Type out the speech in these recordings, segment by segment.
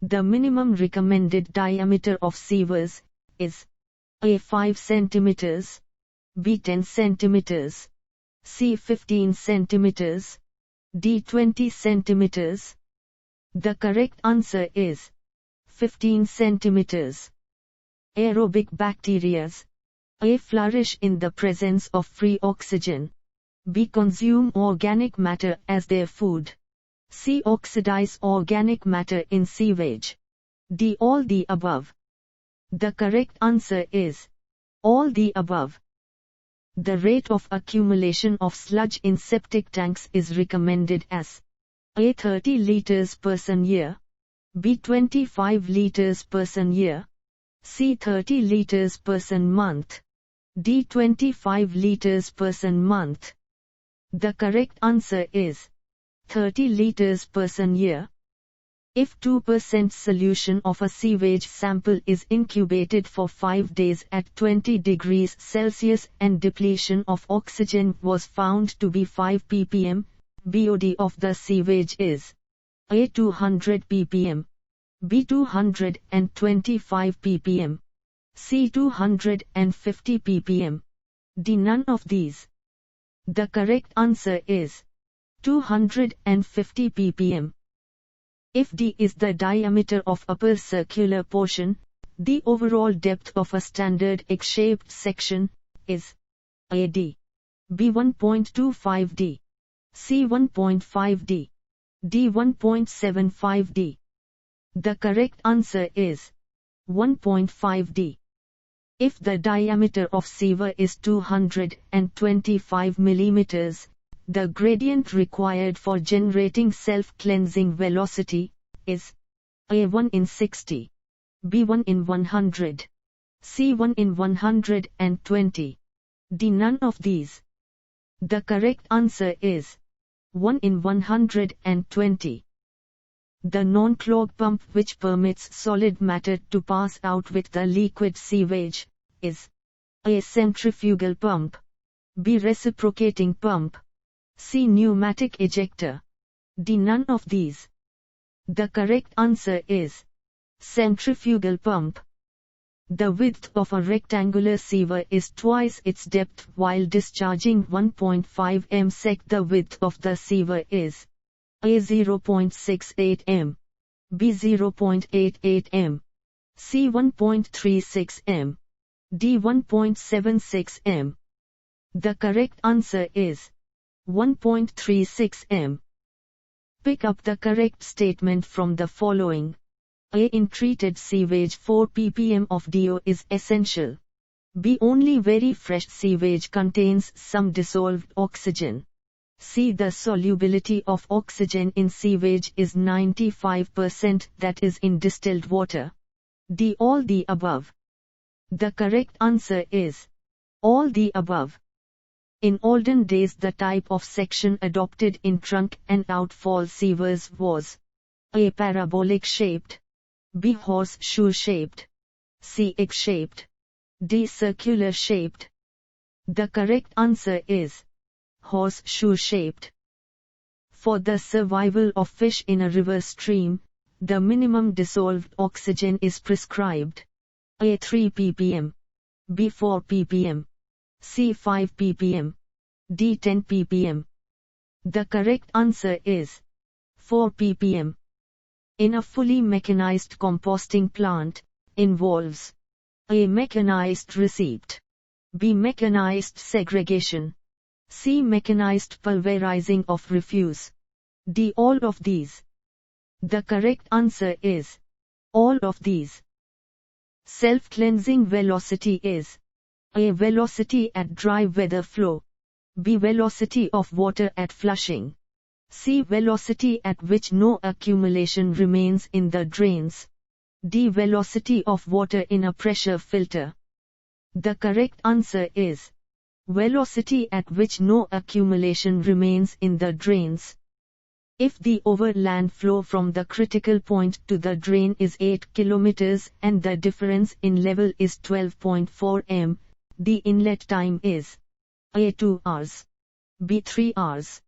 The minimum recommended diameter of sewers is A. 5 cm, B. 10 cm, C. 15 cm, D. 20 cm. The correct answer is 15 cm. Aerobic bacteria A. flourish in the presence of free oxygen, B. consume organic matter as their food, C. oxidize organic matter in sewage, D. all the above. The correct answer is all the above. The rate of accumulation of sludge in septic tanks is recommended as A. 30 liters per year, B. 25 liters per year, C. 30 liters per month, D. 25 liters per month. The correct answer is 30 liters per year. If 2% solution of a sewage sample is incubated for 5 days at 20 degrees Celsius and depletion of oxygen was found to be 5 ppm, B.O.D of the sewage is A. 200 ppm, B. 225 ppm, C. 250 ppm, D. none of these. The correct answer is 250 ppm. If D is the diameter of upper circular portion, the overall depth of a standard egg-shaped section is A. D, B. 1.25 D, C. 1.5 D, D. 1.75 D. The correct answer is 1.5 D. If the diameter of sewer is 225 mm, the gradient required for generating self-cleansing velocity is A. 1 in 60, B. 1 in 100, C. 1 in 120, D. none of these. The correct answer is 1 in 120. The non-clog pump which permits solid matter to pass out with the liquid sewage is A. centrifugal pump, B. reciprocating pump, C. pneumatic ejector, D. none of these. The correct answer is centrifugal pump. The width of a rectangular sewer is twice its depth while discharging 1.5 m. The width of the sewer is A. 0.68 m, B. 0.88 m, C. 1.36 m, D. 1.76 m. The correct answer is 1.36 m. Pick up the correct statement from the following. A. In treated sewage 4 ppm of DO is essential. B. Only very fresh sewage contains some dissolved oxygen. C. The solubility of oxygen in sewage is 95%, that is in distilled water. D. All the above. The correct answer is all the above. In olden days the type of section adopted in trunk and outfall sewers was A. parabolic shaped, B. horseshoe shaped, C. egg shaped, D. circular shaped. The correct answer is horseshoe shaped. For the survival of fish in a river stream, the minimum dissolved oxygen is prescribed. A. 3 ppm, B. 4 ppm, C. 5 ppm, D. 10 ppm. The correct answer is 4 ppm. In a fully mechanized composting plant, involves A. mechanized receipt, B. mechanized segregation, C. mechanized pulverizing of refuse, D. all of these. The correct answer is all of these. Self-cleansing velocity is A. velocity at dry weather flow, B. velocity of water at flushing, C. velocity at which no accumulation remains in the drains, D. velocity of water in a pressure filter. The correct answer is velocity at which no accumulation remains in the drains. If the overland flow from the critical point to the drain is 8 km and the difference in level is 12.4 m, the inlet time is A. 2 hours, B. 3 hours,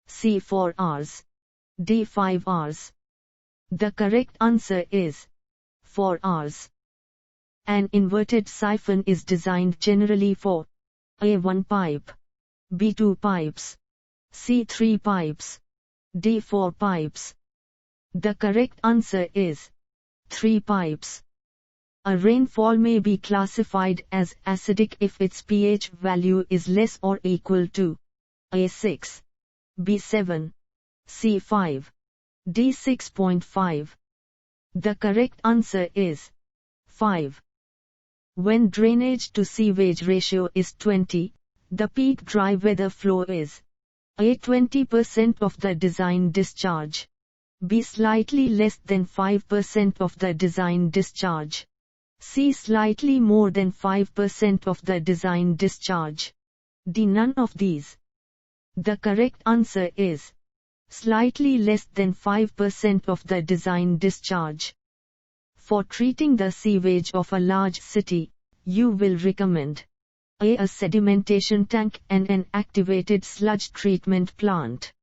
C. 4 hours, D. 5 hours. The correct answer is 4 hours. An inverted siphon is designed generally for A1 pipe, B2 pipes, C3 pipes, D4 pipes. The correct answer is 3 pipes. A rainfall may be classified as acidic if its pH value is less or equal to A6, B7, C5, D6.5. The correct answer is 5. When drainage to sewage ratio is 20, the peak dry weather flow is A 20% of the design discharge, B slightly less than 5% of the design discharge, C slightly more than 5% of the design discharge, D none of these. The correct answer is slightly less than 5% of the design discharge. For treating the sewage of a large city, you will recommend A sedimentation tank and an activated sludge treatment plant.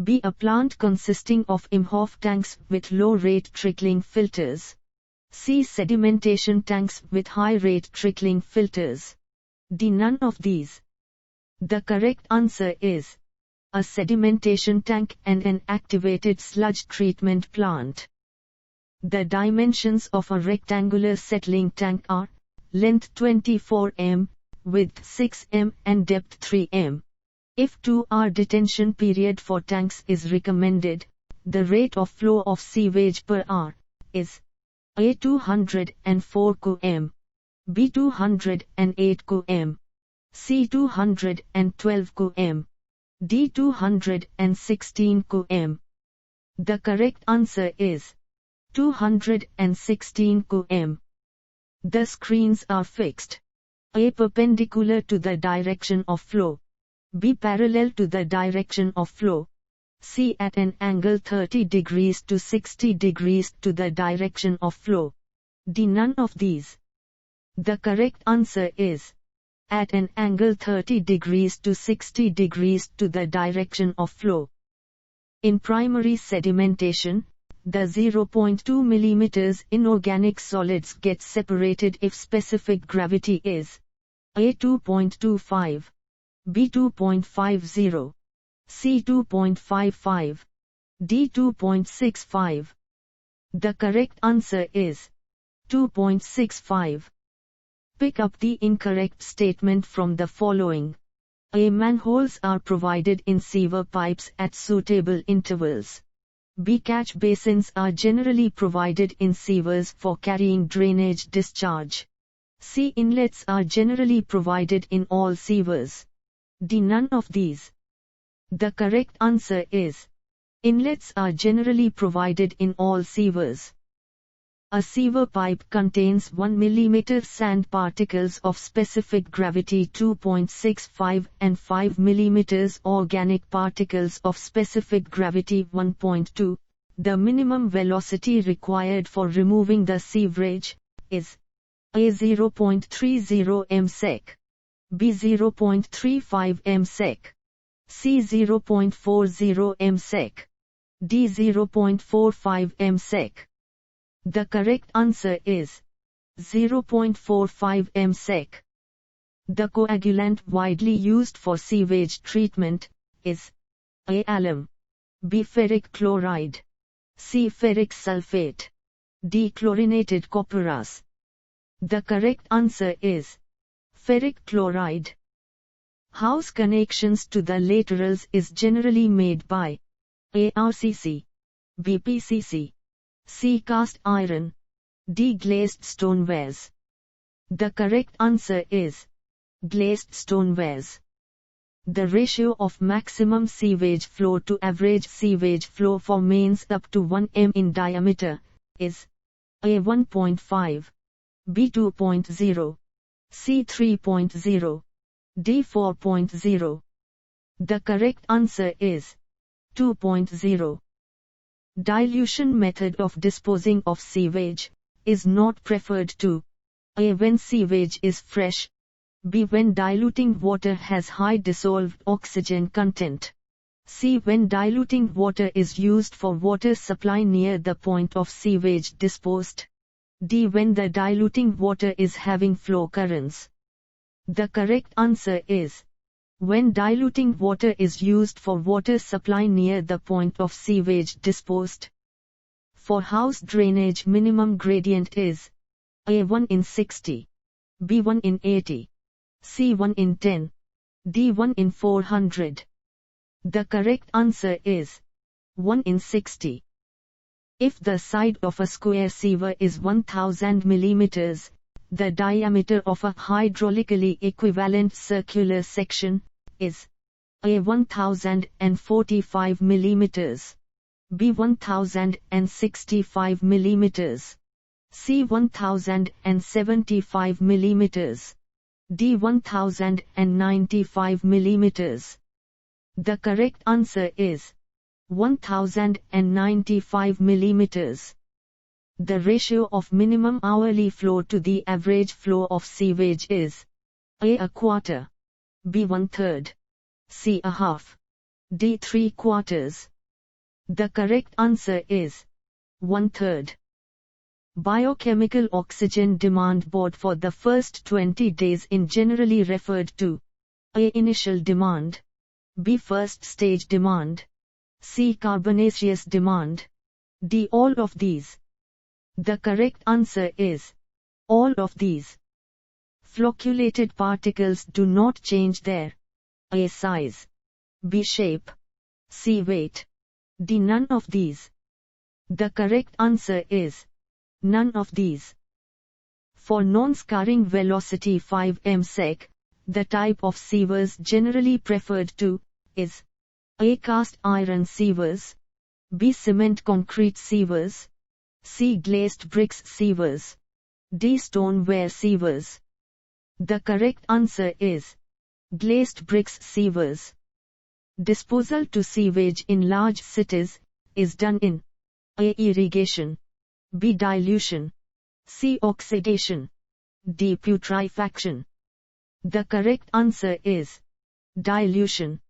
B. A plant consisting of Imhoff tanks with low-rate trickling filters. C. Sedimentation tanks with high-rate trickling filters. D. None of these. The correct answer is a sedimentation tank and an activated sludge treatment plant. The dimensions of a rectangular settling tank are length 24 m, width 6 m and depth 3 m. If 2-hour detention period for tanks is recommended, the rate of flow of sewage per hour is A 204 km, B 208 km, C 212 km, D 216 km. The correct answer is 216 km. The screens are fixed A perpendicular to the direction of flow, B parallel to the direction of flow, C at an angle 30 degrees to 60 degrees to the direction of flow, D none of these. The correct answer is at an angle 30 degrees to 60 degrees to the direction of flow. In primary sedimentation, the 0.2 mm inorganic solids get separated if specific gravity is A 2.25, B 2.50, C 2.55, D 2.65. The correct answer is 2.65. Pick up the incorrect statement from the following. A. Manholes are provided in sewer pipes at suitable intervals. B. Catch basins are generally provided in sewers for carrying drainage discharge. C. Inlets are generally provided in all sewers. D. None of these. The correct answer is inlets are generally provided in all sewers. A sewer pipe contains 1 mm sand particles of specific gravity 2.65 and 5 mm organic particles of specific gravity 1.2. The minimum velocity required for removing the sewerage is A 0.30 ms, B 0.35 ms, C 0.40 ms, D 0.45 ms. The correct answer is 0.45 ms. The coagulant widely used for sewage treatment is A. Alum, B. Ferric chloride, C. Ferric sulfate, D. Chlorinated copperas. The correct answer is ferric chloride. House connections to the laterals is generally made by A. RCC, B. PCC, C. Cast iron, D. Glazed stonewares. The correct answer is glazed stonewares. The ratio of maximum sewage flow to average sewage flow for mains up to 1 m in diameter is A 1.5, B 2.0, C 3.0, D 4.0. The correct answer is 2.0. Dilution method of disposing of sewage is not preferred to A. when sewage is fresh, B. when diluting water has high dissolved oxygen content, C. When diluting water is used for water supply near the point of sewage disposed. D. When the diluting water is having flow currents. The correct answer is when diluting water is used for water supply near the point of sewage disposed. For house drainage, minimum gradient is A 1 in 60, B 1 in 80, C 1 in 10, D 1 in 400. The correct answer is 1 in 60. If the side of a square sewer is 1000 mm, the diameter of a hydraulically equivalent circular section is A 1045 mm, B 1065 mm, C 1075 mm, D 1095 mm. The correct answer is 1095 mm. The ratio of minimum hourly flow to the average flow of sewage is A quarter, B 1/3, C a half, D 3/4. The correct answer is 1/3. Biochemical oxygen demand board for the first 20 days in generally referred to A initial demand, B first stage demand, C carbonaceous demand, D all of these. The correct answer is all of these. Flocculated particles do not change their A size, B shape, C weight, D none of these. The correct answer is none of these. For non-scouring velocity 5 ms, the type of sewers generally preferred to is A cast iron sewers, B cement concrete sewers, C glazed bricks sewers, D stoneware sewers. The correct answer is glazed bricks sewers. Disposal to sewage in large cities is done in A irrigation, B dilution, C oxidation, D putrefaction. The correct answer is dilution.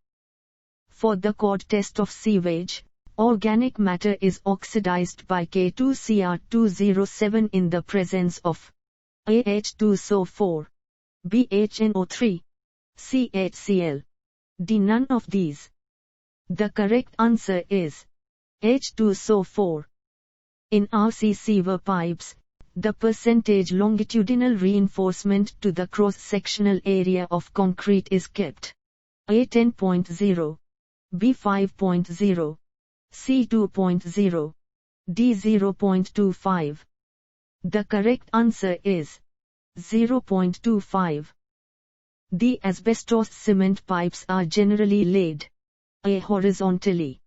For the Cod test of sewage, organic matter is oxidized by K2Cr207 in the presence of A H2SO4, B HNO3, C HCl, D none of these. The correct answer is H2SO4. In RC sewer pipes, the percentage longitudinal reinforcement to the cross-sectional area of concrete is kept A 10.0, B 5.0, C 2.0, D 0.25. The correct answer is 0.25. The asbestos cement pipes are generally laid A horizontally,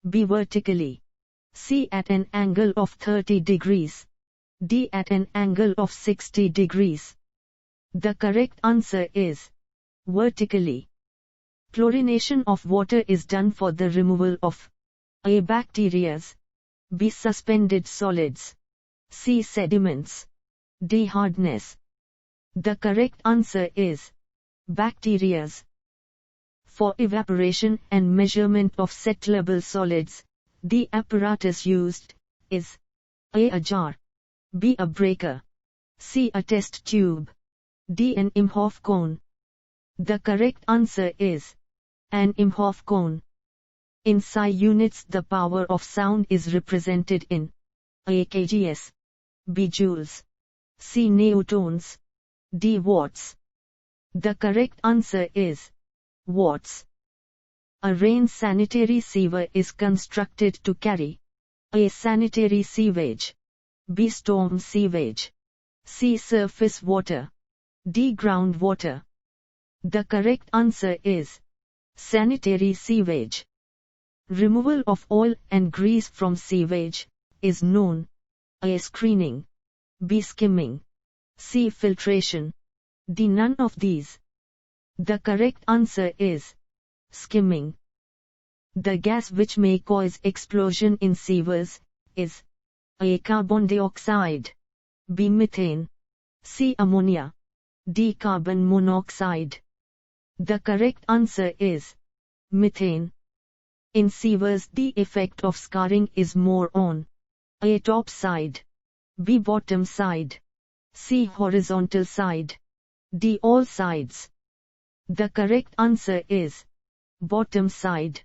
B vertically, C at an angle of 30 degrees, D at an angle of 60 degrees. The correct answer is vertically. Chlorination of water is done for the removal of A bacterias, B suspended solids, C sediments, D hardness. The correct answer is bacterias. For evaporation and measurement of settlable solids, the apparatus used is A jar, B a breaker, C a test tube, D an Imhoff cone. The correct answer is an Imhoff cone. In SI units, the power of sound is represented in A kgs, B joules, C newtons, D watts. The correct answer is watts. A rain sanitary sewer is constructed to carry A sanitary sewage, B storm sewage, C surface water, D groundwater. The correct answer is sanitary sewage. Removal of oil and grease from sewage is known A screening, B skimming, C filtration, D none of these. The correct answer is skimming. The gas which may cause explosion in sewers is A carbon dioxide, B methane, C ammonia, D carbon monoxide. The correct answer is methane. In sewers, the effect of scouring is more on A. Top side, B. Bottom side, C. Horizontal side, D. All sides. The correct answer is bottom side.